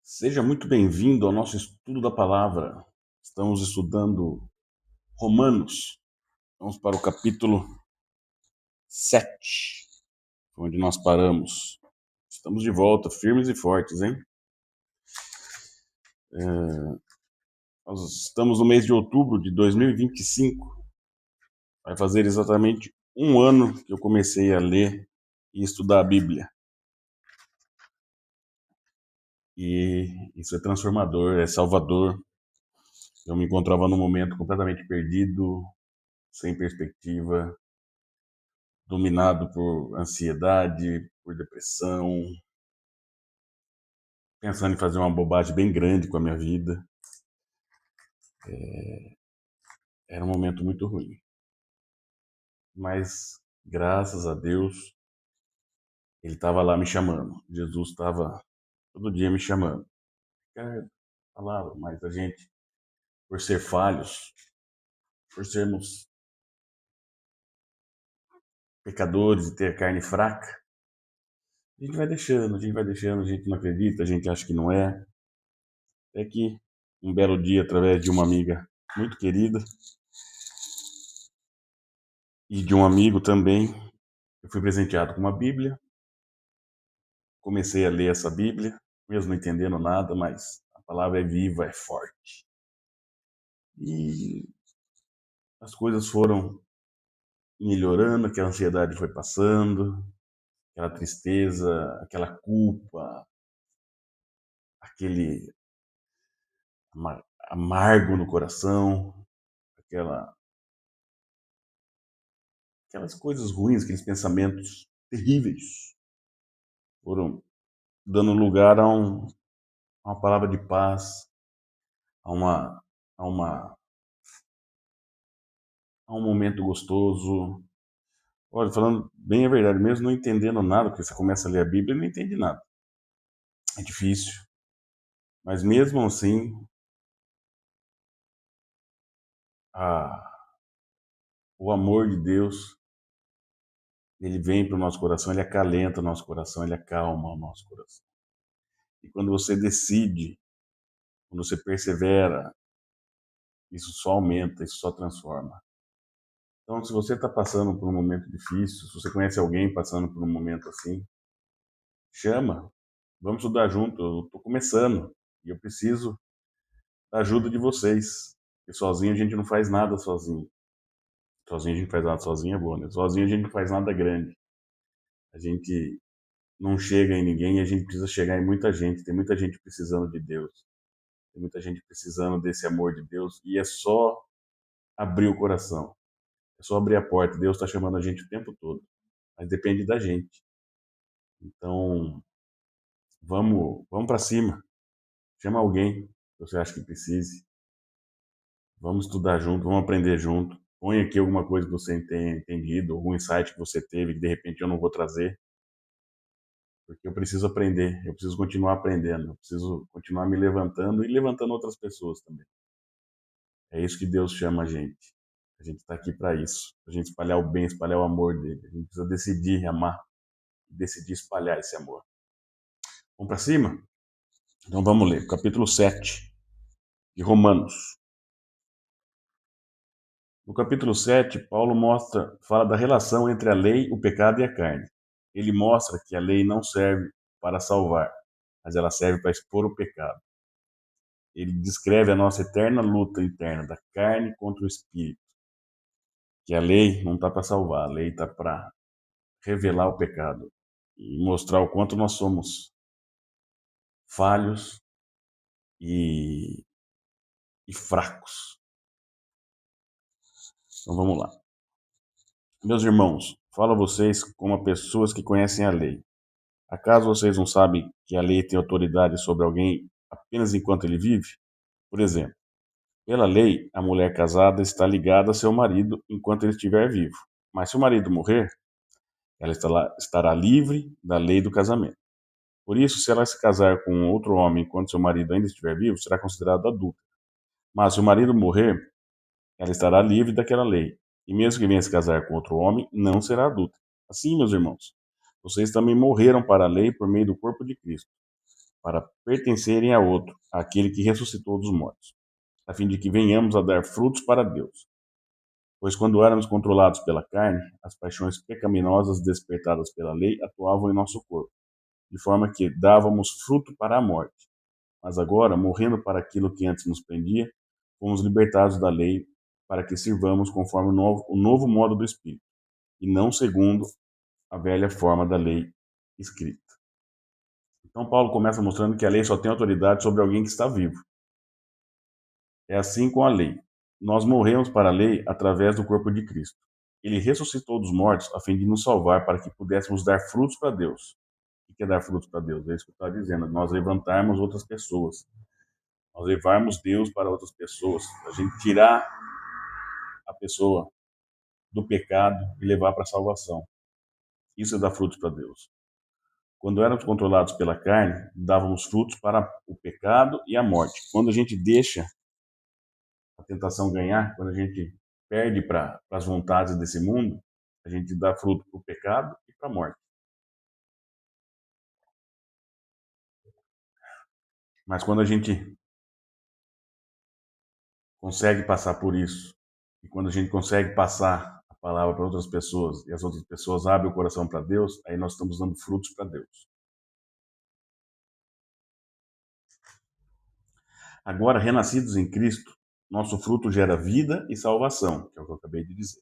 Seja muito bem-vindo ao nosso estudo da palavra. Estamos estudando Romanos. Vamos para o capítulo 7, onde nós paramos. Estamos de volta, firmes e fortes, hein? Nós estamos no mês de outubro de 2025. Vai fazer exatamente um ano que eu comecei a ler e estudar a Bíblia. E isso é transformador, é salvador. Eu me encontrava num momento completamente perdido, sem perspectiva, dominado por ansiedade, por depressão, pensando em fazer uma bobagem bem grande com a minha vida. Era um momento muito ruim. Mas, graças a Deus, ele estava lá me chamando. Jesus estava todo dia me chamando. Cara, falava, mas a gente, por ser falhos, por sermos pecadores e ter carne fraca, a gente vai deixando, a gente não acredita, a gente acha que não é. É que um belo dia, através de uma amiga muito querida, e de um amigo também, eu fui presenteado com uma Bíblia. Comecei a ler essa Bíblia, mesmo não entendendo nada, mas a palavra é viva, é forte. E as coisas foram melhorando, aquela ansiedade foi passando, aquela tristeza, aquela culpa, aquele amargo no coração, aquelas coisas ruins, aqueles pensamentos terríveis, foram dando lugar a uma palavra de paz, a uma, a uma a um momento gostoso. Olha, falando bem a verdade, mesmo não entendendo nada, porque você começa a ler a Bíblia e não entende nada. É difícil. Mas mesmo assim, a, o amor de Deus, ele vem para o nosso coração, ele acalenta o nosso coração, ele acalma o nosso coração. E quando você decide, quando você persevera, isso só aumenta, isso só transforma. Então, se você está passando por um momento difícil, se você conhece alguém passando por um momento assim, chama, vamos estudar junto. Eu estou começando e eu preciso da ajuda de vocês. Porque sozinho a gente não faz nada sozinho. Sozinho a gente faz nada sozinho é bom, né? Sozinho a gente não faz nada grande. A gente não chega em ninguém e a gente precisa chegar em muita gente. Tem muita gente precisando de Deus. Tem muita gente precisando desse amor de Deus. E é só abrir o coração. É só abrir a porta. Deus está chamando a gente o tempo todo. Mas depende da gente. Então, vamos para cima. Chama alguém que você acha que precise. Vamos estudar junto, vamos aprender junto. Põe aqui alguma coisa que você tenha entendido, algum insight que você teve que de repente eu não vou trazer, porque eu preciso aprender, eu preciso continuar aprendendo, eu preciso continuar me levantando e levantando outras pessoas também. É isso que Deus chama a gente. A gente está aqui para isso, para a gente espalhar o bem, espalhar o amor dele. A gente precisa decidir amar, decidir espalhar esse amor. Vamos para cima? Então vamos ler, capítulo 7 de Romanos. No capítulo 7, Paulo fala da relação entre a lei, o pecado e a carne. Ele mostra que a lei não serve para salvar, mas ela serve para expor o pecado. Ele descreve a nossa eterna luta interna da carne contra o espírito. Que a lei não está para salvar, a lei está para revelar o pecado e mostrar o quanto nós somos falhos e, e fracos. Então vamos lá. Meus irmãos, falo a vocês como pessoas que conhecem a lei. Acaso vocês não sabem que a lei tem autoridade sobre alguém apenas enquanto ele vive? Por exemplo, pela lei, a mulher casada está ligada a seu marido enquanto ele estiver vivo. Mas se o marido morrer, ela estará livre da lei do casamento. Por isso, se ela se casar com outro homem enquanto seu marido ainda estiver vivo, será considerada adulta. Mas se o marido morrer, ela estará livre daquela lei. E mesmo que venha se casar com outro homem, não será adulta. Assim, meus irmãos, vocês também morreram para a lei por meio do corpo de Cristo, para pertencerem a outro, àquele que ressuscitou dos mortos, a fim de que venhamos a dar frutos para Deus. Pois quando éramos controlados pela carne, as paixões pecaminosas despertadas pela lei atuavam em nosso corpo, de forma que dávamos fruto para a morte. Mas agora, morrendo para aquilo que antes nos prendia, fomos libertados da lei para que sirvamos conforme o novo modo do Espírito, e não segundo a velha forma da lei escrita. Então Paulo começa mostrando que a lei só tem autoridade sobre alguém que está vivo. É assim com a lei. Nós morremos para a lei através do corpo de Cristo. Ele ressuscitou dos mortos a fim de nos salvar para que pudéssemos dar frutos para Deus. O que é dar frutos para Deus? É isso que está dizendo. Nós levantarmos outras pessoas. Nós levarmos Deus para outras pessoas. A gente tirar a pessoa do pecado e levar para a salvação. Isso é dar frutos para Deus. Quando éramos controlados pela carne, dávamos frutos para o pecado e a morte. Quando a gente deixa a tentação ganhar, quando a gente perde para as vontades desse mundo, a gente dá fruto para o pecado e para a morte. Mas quando a gente consegue passar por isso, e quando a gente consegue passar a palavra para outras pessoas, e as outras pessoas abrem o coração para Deus, aí nós estamos dando frutos para Deus. Agora, renascidos em Cristo, nosso fruto gera vida e salvação, que é o que eu acabei de dizer.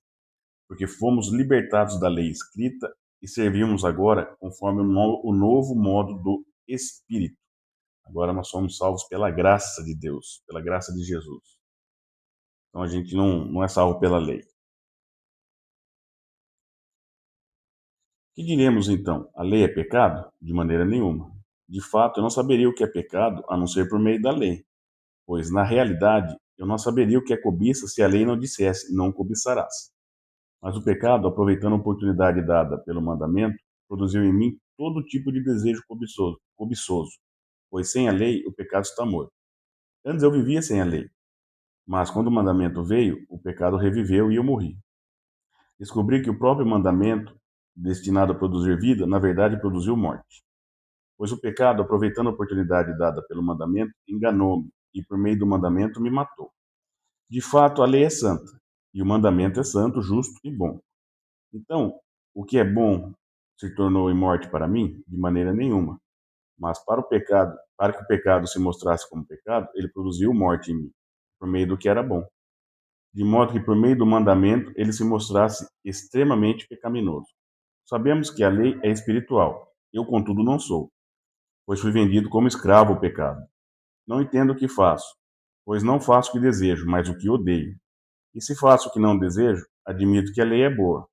Porque fomos libertados da lei escrita e servimos agora conforme o novo modo do Espírito. Agora nós somos salvos pela graça de Deus, pela graça de Jesus. Então a gente não é salvo pela lei. O que diremos então? A lei é pecado? De maneira nenhuma. De fato, eu não saberia o que é pecado a não ser por meio da lei. Pois, na realidade, eu não saberia o que é cobiça se a lei não dissesse, não cobiçarás. Mas o pecado, aproveitando a oportunidade dada pelo mandamento, produziu em mim todo tipo de desejo cobiçoso, pois sem a lei o pecado está morto. Antes eu vivia sem a lei, mas quando o mandamento veio, o pecado reviveu e eu morri. Descobri que o próprio mandamento, destinado a produzir vida, na verdade produziu morte. Pois o pecado, aproveitando a oportunidade dada pelo mandamento, enganou-me e por meio do mandamento me matou. De fato, a lei é santa, e o mandamento é santo, justo e bom. Então, o que é bom se tornou em morte para mim? De maneira nenhuma. Mas para o pecado, para que o pecado se mostrasse como pecado, ele produziu morte em mim, por meio do que era bom. De modo que por meio do mandamento ele se mostrasse extremamente pecaminoso. Sabemos que a lei é espiritual. Eu, contudo, não sou, pois fui vendido como escravo ao pecado. Não entendo o que faço, pois não faço o que desejo, mas o que odeio. E se faço o que não desejo, admito que a lei é boa.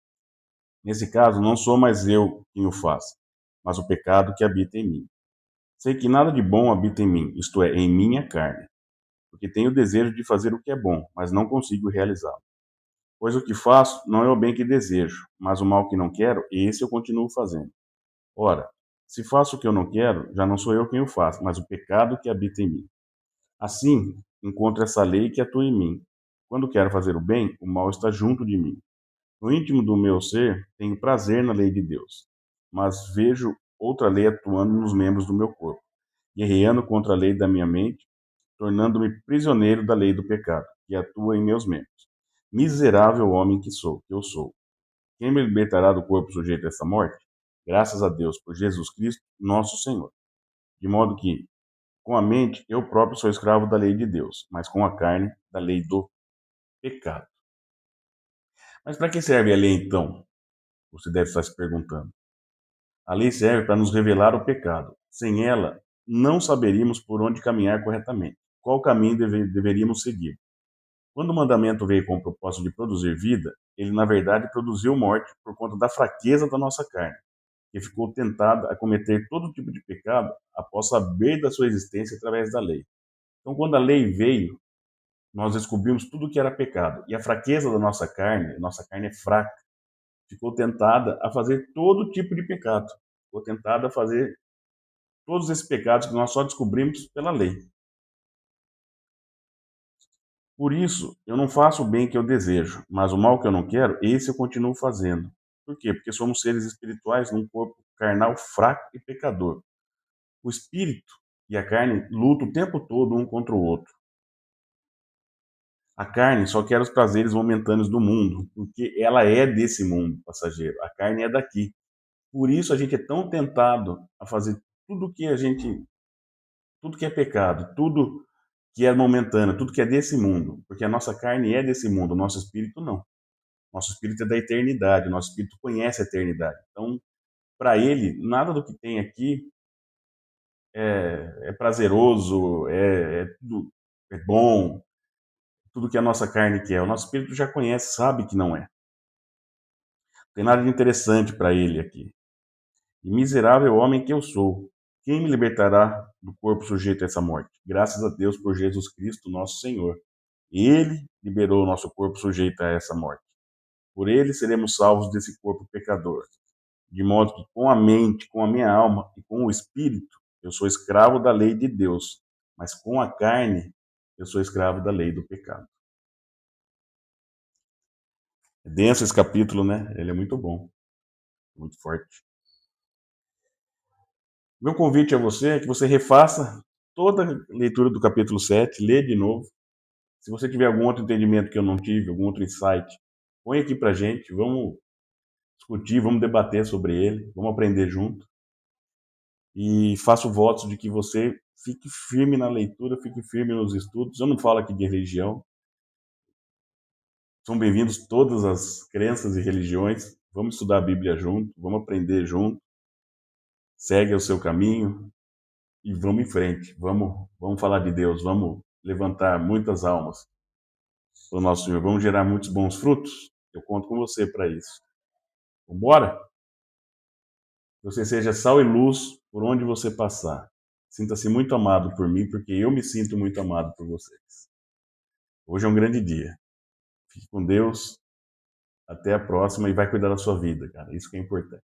Nesse caso, não sou mais eu quem o faz, mas o pecado que habita em mim. Sei que nada de bom habita em mim, isto é, em minha carne, porque tenho o desejo de fazer o que é bom, mas não consigo realizá-lo. Pois o que faço não é o bem que desejo, mas o mal que não quero, esse eu continuo fazendo. Ora, se faço o que eu não quero, já não sou eu quem o faz, mas o pecado que habita em mim. Assim, encontro essa lei que atua em mim. Quando quero fazer o bem, o mal está junto de mim. No íntimo do meu ser, tenho prazer na lei de Deus, mas vejo outra lei atuando nos membros do meu corpo, guerreando contra a lei da minha mente, tornando-me prisioneiro da lei do pecado, que atua em meus membros. Miserável homem que eu sou. Quem me libertará do corpo sujeito a essa morte? Graças a Deus por Jesus Cristo, nosso Senhor. De modo que, com a mente, eu próprio sou escravo da lei de Deus, mas com a carne, da lei do pecado. Mas para que serve a lei então? Você deve estar se perguntando. A lei serve para nos revelar o pecado. Sem ela, não saberíamos por onde caminhar corretamente, qual caminho deveríamos seguir. Quando o mandamento veio com o propósito de produzir vida, ele na verdade produziu morte por conta da fraqueza da nossa carne, que ficou tentada a cometer todo tipo de pecado após saber da sua existência através da lei. Então, quando a lei veio, nós descobrimos tudo o que era pecado. E a fraqueza da nossa carne é fraca, ficou tentada a fazer todo tipo de pecado. Ficou tentada a fazer todos esses pecados que nós só descobrimos pela lei. Por isso, eu não faço o bem que eu desejo, mas o mal que eu não quero, esse eu continuo fazendo. Por quê? Porque somos seres espirituais num corpo carnal fraco e pecador. O espírito E a carne luta o tempo todo um contra o outro. A carne só quer os prazeres momentâneos do mundo, porque ela é desse mundo passageiro. A carne é daqui. Por isso a gente é tão tentado a fazer tudo que a gente, tudo que é pecado, tudo que é momentâneo, tudo que é desse mundo, porque a nossa carne é desse mundo, o nosso espírito não. Nosso espírito é da eternidade, o nosso espírito conhece a eternidade. Então, para ele, nada do que tem aqui é prazeroso, tudo é bom, tudo que a nossa carne quer. O nosso espírito já conhece, sabe que não é. Não tem nada de interessante para ele aqui. E miserável homem que eu sou, quem me libertará do corpo sujeito a essa morte? Graças a Deus por Jesus Cristo, nosso Senhor. Ele liberou o nosso corpo sujeito a essa morte. Por ele seremos salvos desse corpo pecador. De modo que com a mente, com a minha alma e com o espírito, eu sou escravo da lei de Deus, mas com a carne, eu sou escravo da lei do pecado. É denso esse capítulo, né? Ele é muito bom, muito forte. Meu convite a você é que você refaça toda a leitura do capítulo 7, lê de novo. Se você tiver algum outro entendimento que eu não tive, algum outro insight, põe aqui pra gente, vamos discutir, vamos debater sobre ele, vamos aprender junto. E faço votos de que você fique firme na leitura, fique firme nos estudos. Eu não falo aqui de religião. São bem-vindos todas as crenças e religiões. Vamos estudar a Bíblia junto, vamos aprender junto. Segue o seu caminho e vamos em frente. Vamos falar de Deus, vamos levantar muitas almas para o nosso Senhor. Vamos gerar muitos bons frutos. Eu conto com você para isso. Vamos embora? Que você seja sal e luz por onde você passar. Sinta-se muito amado por mim, porque eu me sinto muito amado por vocês. Hoje é um grande dia. Fique com Deus. Até a próxima e vai cuidar da sua vida, cara. Isso que é importante.